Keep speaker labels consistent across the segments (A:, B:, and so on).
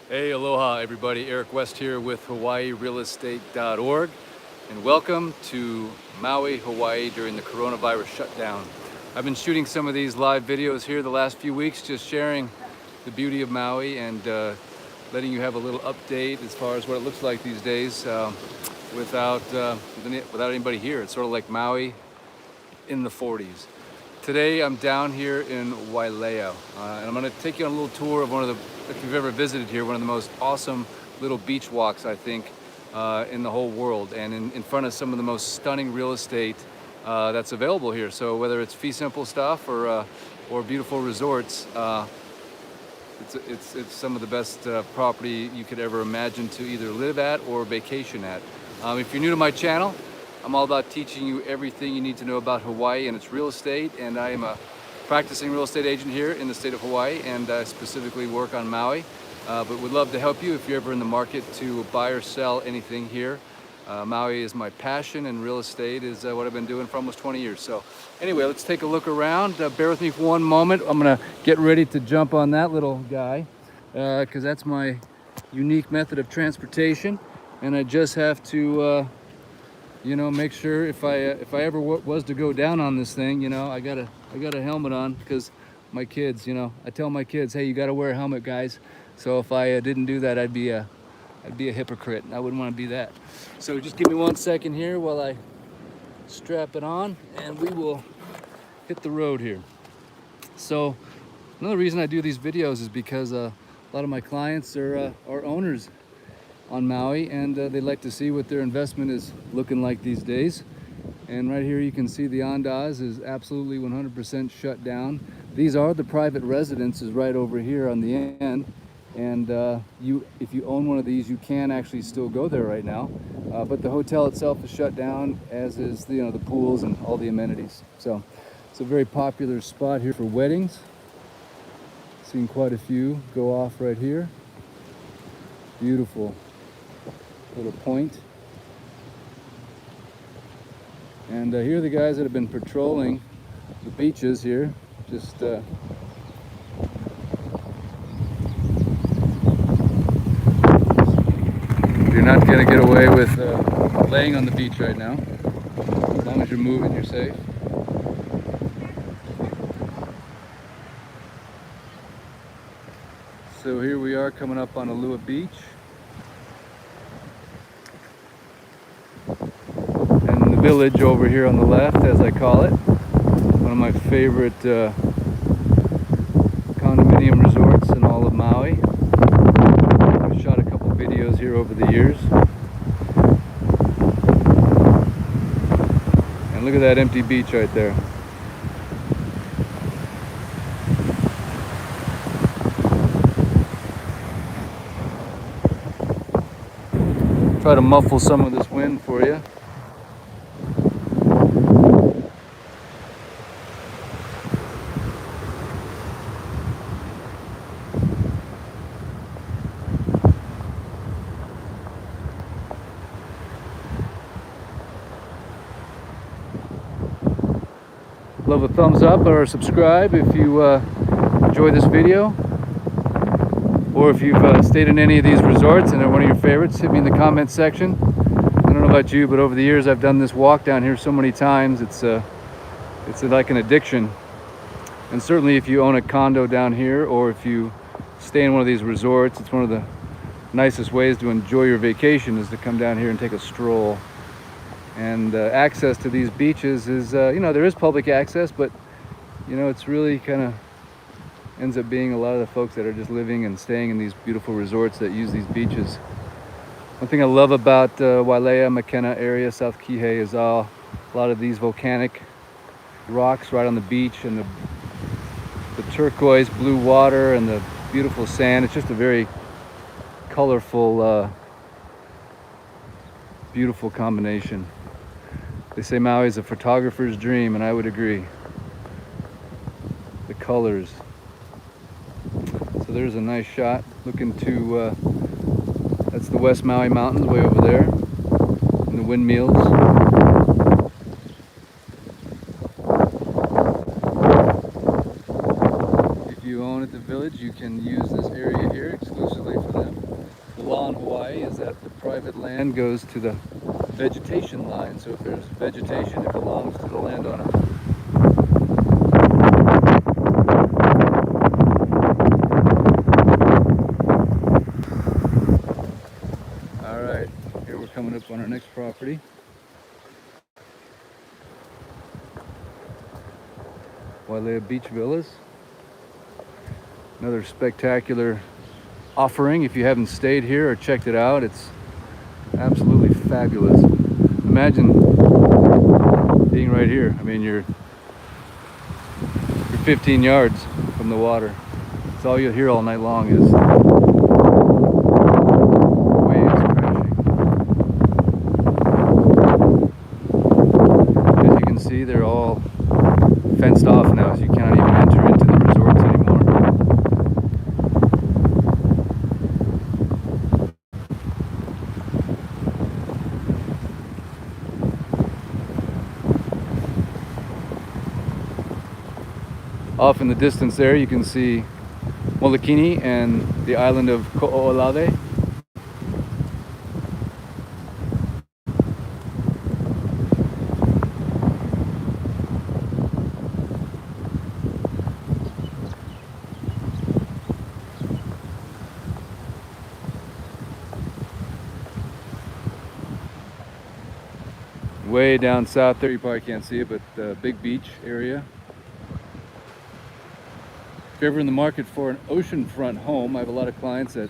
A: Hey, aloha everybody. Eric West here with hawaiirealestate.org, and welcome to Maui, Hawaii during the coronavirus shutdown. I've been shooting some of these live videos here the last few weeks, just sharing the beauty of Maui and letting you have a little update as far as what it looks like these days without anybody here. It's sort of like Maui in the 40s. Today I'm down here in Wailea, and I'm going to take you on a little tour of if you've ever visited here, one of the most awesome little beach walks, I think, in the whole world, and in front of some of the most stunning real estate that's available here. So whether it's fee simple stuff or beautiful resorts, it's some of the best property you could ever imagine to either live at or vacation at. If you're new to my channel, I'm all about teaching you everything you need to know about Hawaii and its real estate, and I am a practicing real estate agent here in the state of Hawaii, and I specifically work on Maui, but would love to help you if you're ever in the market to buy or sell anything here. Maui is my passion, and real estate is what I've been doing for almost 20 years. So anyway, let's take a look around. Bear with me for one moment. I'm gonna get ready to jump on that little guy because that's my unique method of transportation, and I just have to make sure if I ever was to go down on this thing, I got a helmet on, because my kids, I tell my kids, hey, you got to wear a helmet, guys. So if I didn't do that, I'd be a hypocrite. I wouldn't want to be that. So just give me 1 second here while I strap it on, and we will hit the road here. So another reason I do these videos is because a lot of my clients are owners on Maui, and they like to see what their investment is looking like these days. And right here you can see the Andaz is absolutely 100% shut down. These are the private residences right over here on the end, and if you own one of these, you can actually still go there right now, but the hotel itself is shut down, as is the pools and all the amenities. So it's a very popular spot here for weddings. Seen quite a few go off right here. Beautiful little point. And here are the guys that have been patrolling the beaches here. Just you're not going to get away with laying on the beach right now. As long as you're moving, you're safe. So here we are coming up on Alua Beach. Village over here on the left, as I call it. One of my favorite condominium resorts in all of Maui. I've shot a couple videos here over the years. And look at that empty beach right there. Try to muffle some of this wind for you. Love a thumbs up or subscribe if you enjoy this video, or if you've stayed in any of these resorts and they're one of your favorites, hit me in the comment section. I don't know about you, but over the years I've done this walk down here so many times, it's like an addiction. And certainly if you own a condo down here, or if you stay in one of these resorts, it's one of the nicest ways to enjoy your vacation, is to come down here and take a stroll. And access to these beaches is, there is public access, but it's really kind of ends up being a lot of the folks that are just living and staying in these beautiful resorts that use these beaches. One thing I love about Wailea, Mckenna area, South Kihei, is a lot of these volcanic rocks right on the beach, and the turquoise blue water and the beautiful sand. It's just a very colorful, beautiful combination. They say Maui is a photographer's dream, and I would agree. The colors. So there's a nice shot looking to, that's the West Maui Mountains way over there, and the windmills. If you own at the village, village, you can use this area here exclusively for them. The law in Hawaii is that the private land goes to the vegetation line. So if there's vegetation, it belongs to the landowner. All right, here we're coming up on our next property. Wailea Beach Villas. Another spectacular offering. If you haven't stayed here or checked it out, it's absolutely fabulous. Imagine being right here. I mean, you're 15 yards from the water. It's all you'll hear all night long is waves crashing. As you can see, they're all fenced off now, so you cannot even enter into the resorts anymore. Off in the distance there, you can see Molokini and the island of Ko'olave. Way down south there, you probably can't see it, but the big beach area. If you're ever in the market for an oceanfront home, I have a lot of clients that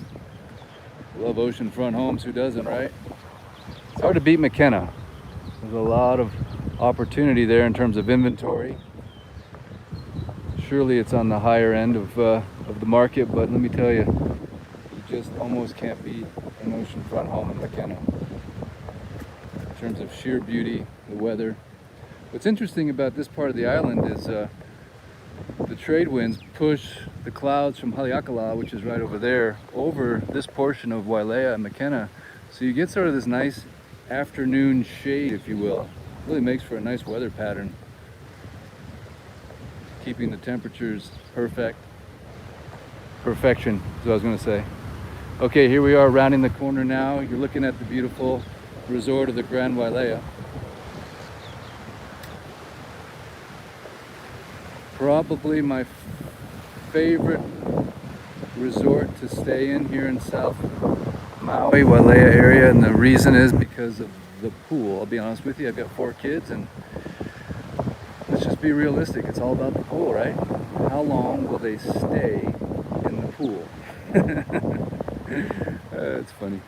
A: love oceanfront homes. Who doesn't, right? It's hard to beat Mckenna. There's a lot of opportunity there in terms of inventory. Surely it's on the higher end of the market, but let me tell you, you just almost can't beat an oceanfront home in Mckenna. In terms of sheer beauty, the weather. What's interesting about this part of the island is the trade winds push the clouds from Haleakala, which is right over there, over this portion of Wailea and Mckenna. So you get sort of this nice afternoon shade, if you will. It really makes for a nice weather pattern, keeping the temperatures perfect. Perfection is what I was going to say. Okay, here we are rounding the corner now. You're looking at the beautiful resort of the Grand Wailea. Probably my favorite resort to stay in here in South Maui, Wailea area, and the reason is because of the pool. I'll be honest with you, I've got 4 kids, and let's just be realistic. It's all about the pool, right? How long will they stay in the pool? It's funny.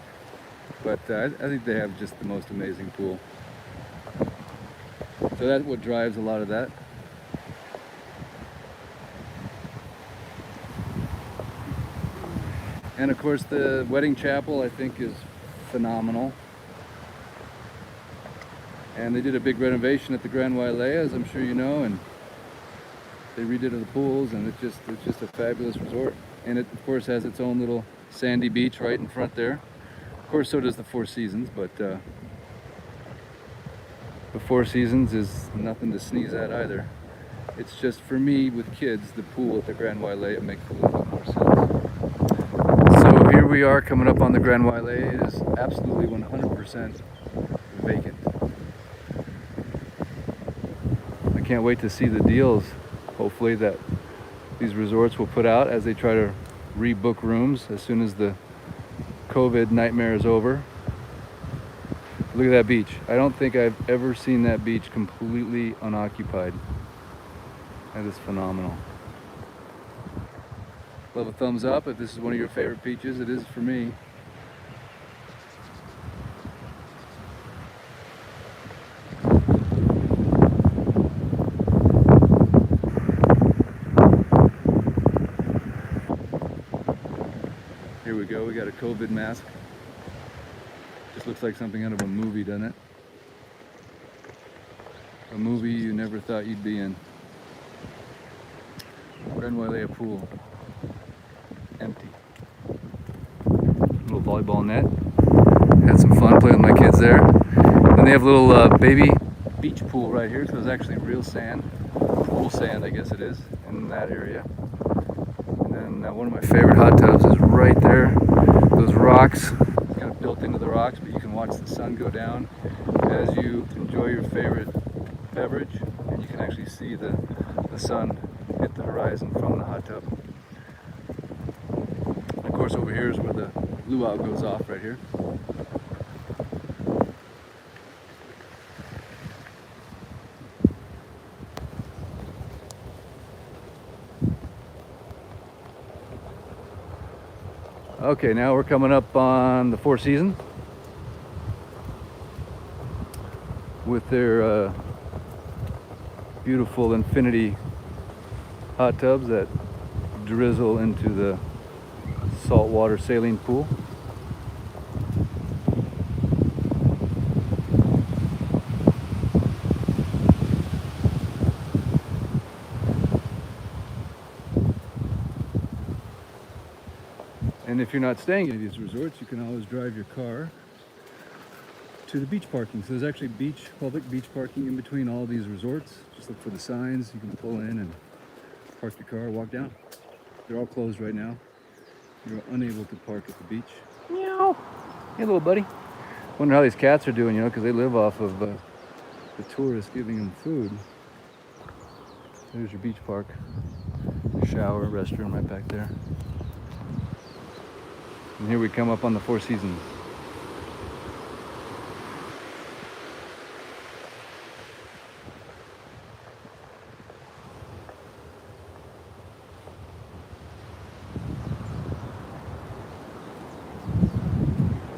A: But I think they have just the most amazing pool. So that's what drives a lot of that. And of course the wedding chapel I think is phenomenal. And they did a big renovation at the Grand Wailea, as I'm sure you know, and they redid the pools, and it's just a fabulous resort. And it of course has its own little sandy beach right in front there. Of course, so does the Four Seasons, but the Four Seasons is nothing to sneeze at either. It's just, for me, with kids, the pool at the Grand Wailea makes a little bit more sense. So here we are coming up on the Grand Wailea. It is absolutely 100% vacant. I can't wait to see the deals, hopefully, that these resorts will put out as they try to rebook rooms as soon as the COVID nightmare is over. Look at that beach. I don't think I've ever seen that beach completely unoccupied. That is phenomenal. Love a thumbs up if this is one of your favorite beaches. It is for me. Here we go, we got a COVID mask. Just looks like something out of a movie, doesn't it? A movie you never thought you'd be in. Grand Wailea pool. Empty. Little volleyball net. Had some fun playing with my kids there. Then they have a little baby beach pool right here, so it's actually real sand. Pool sand, I guess it is, in that area. And And one of my favorite hot tubs is right there. Those rocks, kind of built into the rocks, but you can watch the sun go down as you enjoy your favorite beverage, and you can actually see the sun hit the horizon from the hot tub. And of course, over here is where the luau goes off right here. Okay, now we're coming up on the Four Seasons with their beautiful infinity hot tubs that drizzle into the saltwater saline pool. And if you're not staying at these resorts, you can always drive your car to the beach parking. So there's actually public beach parking in between all these resorts. Just look for the signs. You can pull in and park your car, walk down. They're all closed right now. You're unable to park at the beach. Meow. Hey, little buddy. Wonder how these cats are doing, because they live off of the tourists giving them food. There's your beach park. Your shower, restroom right back there. And here we come up on the Four Seasons.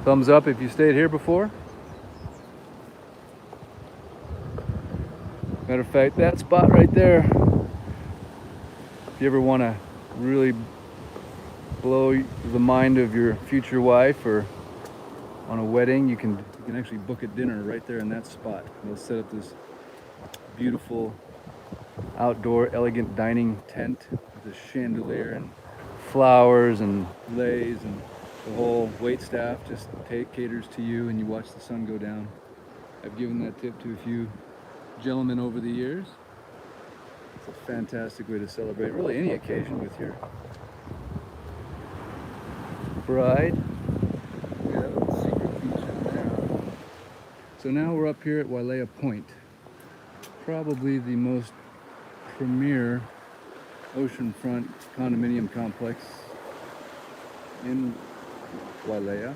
A: Thumbs up if you stayed here before. Matter of fact, that spot right there, if you ever want to really blow the mind of your future wife or on a wedding, you can actually book a dinner right there in that spot. They'll set up this beautiful outdoor elegant dining tent with a chandelier and flowers and leis, and the whole wait staff just caters to you, and you watch the sun go down. I've given that tip to a few gentlemen over the years. It's a fantastic way to celebrate really any occasion with your bride. We have a secret beach in there. So now we're up here at Wailea Point, probably the most premier oceanfront condominium complex in Wailea.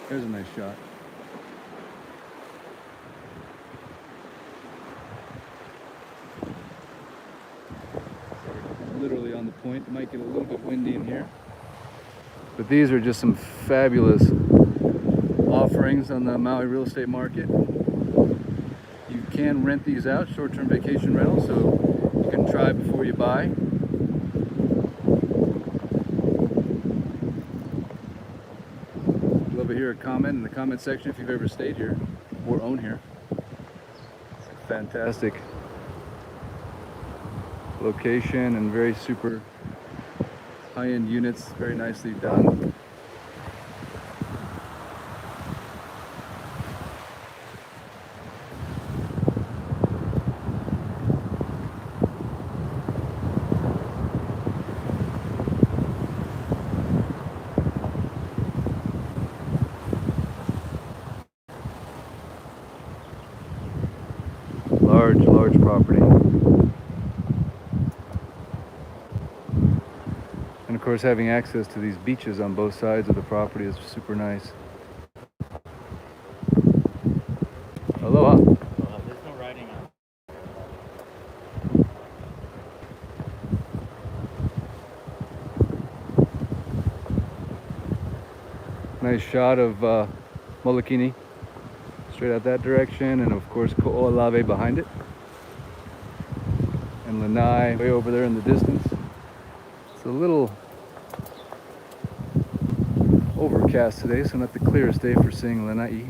A: There's a nice shot. Literally on the point. It might get a little bit windy in here. But these are just some fabulous offerings on the Maui real estate market. You can rent these out, short-term vacation rental, so you can try before you buy. Love to hear a comment in the comment section if you've ever stayed here or own here. It's a fantastic location and very super high-end units, very nicely done. Large property. And of course, having access to these beaches on both sides of the property is super nice. Aloha.
B: There's no riding on.
A: Nice shot of Molokini straight out that direction, and of course Ko'olave behind it, and Lanai way over there in the distance. It's a little overcast today, so not the clearest day for seeing Lanai.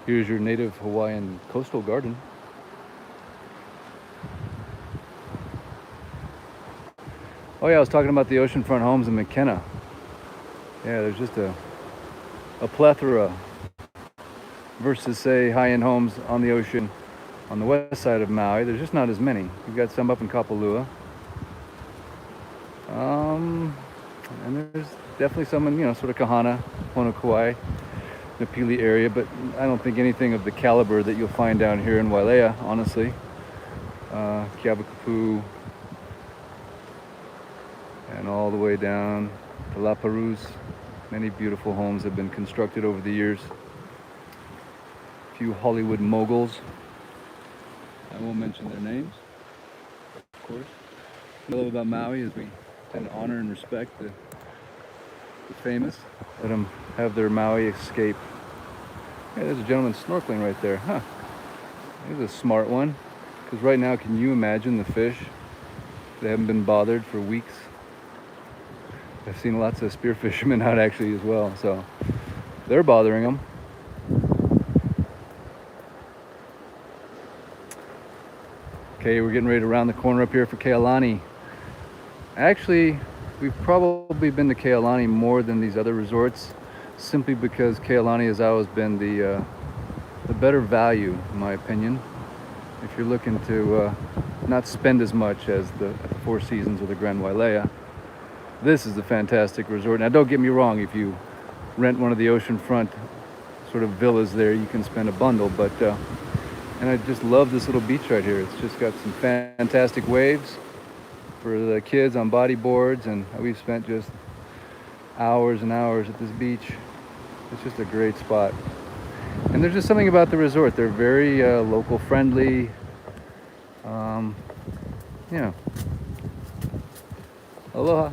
A: Here's your native Hawaiian coastal garden. Oh yeah, I was talking about the oceanfront homes in Mckenna. Yeah, there's just a plethora versus, say, high-end homes on the ocean on the west side of Maui. There's just not as many. You've got some up in Kapalua. And there's definitely some in, sort of Kahana, Pono Kauai, the Pili area, but I don't think anything of the caliber that you'll find down here in Wailea, honestly. Kiabakapu, and all the way down to La Perouse. Many beautiful homes have been constructed over the years. A few Hollywood moguls. I won't mention their names, of course. What I love about Maui is we tend to honor and respect the famous. Let them have their Maui escape. Hey, there's a gentleman snorkeling right there. Huh. He's a smart one. Because right now, can you imagine the fish? They haven't been bothered for weeks. I've seen lots of spear fishermen out actually as well, so they're bothering them. Okay, we're getting ready to round the corner up here for Kealani. Actually, we've probably been to Kealani more than these other resorts, simply because Kealani has always been the better value, in my opinion. If you're looking to not spend as much as the Four Seasons or the Grand Wailea, this is a fantastic resort. Now, don't get me wrong, if you rent one of the oceanfront sort of villas there, you can spend a bundle, but and I just love this little beach right here. It's just got some fantastic waves for the kids on bodyboards, and we've spent just hours and hours at this beach. It's just a great spot. And there's just something about the resort. They're very local friendly. Yeah. Aloha.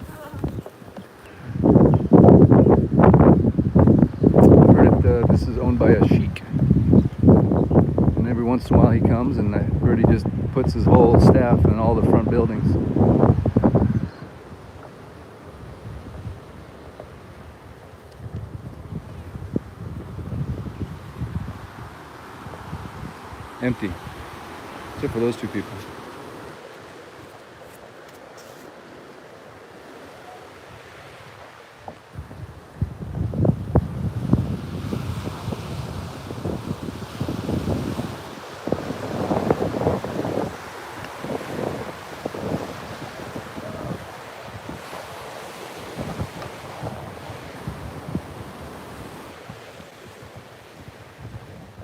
A: I've heard this is owned by a sheik. And every once in a while he comes, and I heard he just puts his whole staff in all the front buildings. Empty, except for those two people.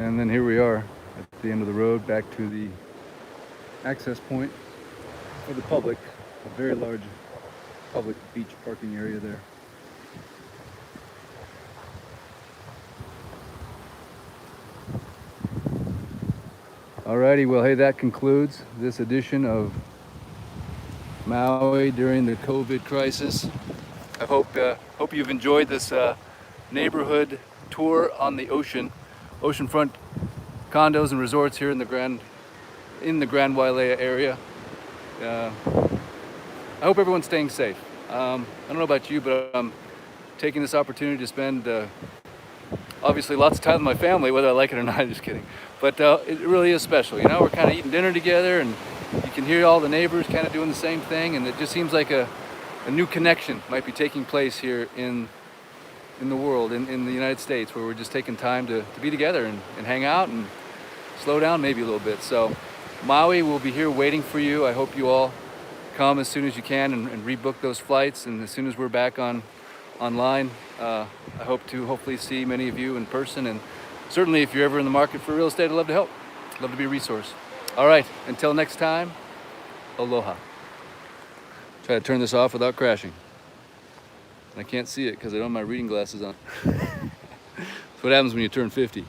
A: And then here we are at the end of the road, back to the access point for the public, a very large public beach parking area there. Alrighty, well, hey, that concludes this edition of Maui during the COVID crisis. I hope you've enjoyed this neighborhood tour on the oceanfront condos and resorts here in the Grand Wailea area. I hope everyone's staying safe. I don't know about you, but I'm taking this opportunity to spend obviously lots of time with my family, whether I like it or not. Just kidding. But it really is special. We're kind of eating dinner together, and you can hear all the neighbors kind of doing the same thing, and it just seems like a new connection might be taking place here in the world, in the United States, where we're just taking time to be together and hang out and slow down maybe a little bit. So Maui will be here waiting for you. I hope you all come as soon as you can and rebook those flights, and as soon as we're back online, I hope to hopefully see many of you in person, and certainly if you're ever in the market for real estate, I'd love to help. I'd love to be a resource. All right, until next time, aloha. Try to turn this off without crashing. I can't see it because I don't have my reading glasses on. That's what happens when you turn 50.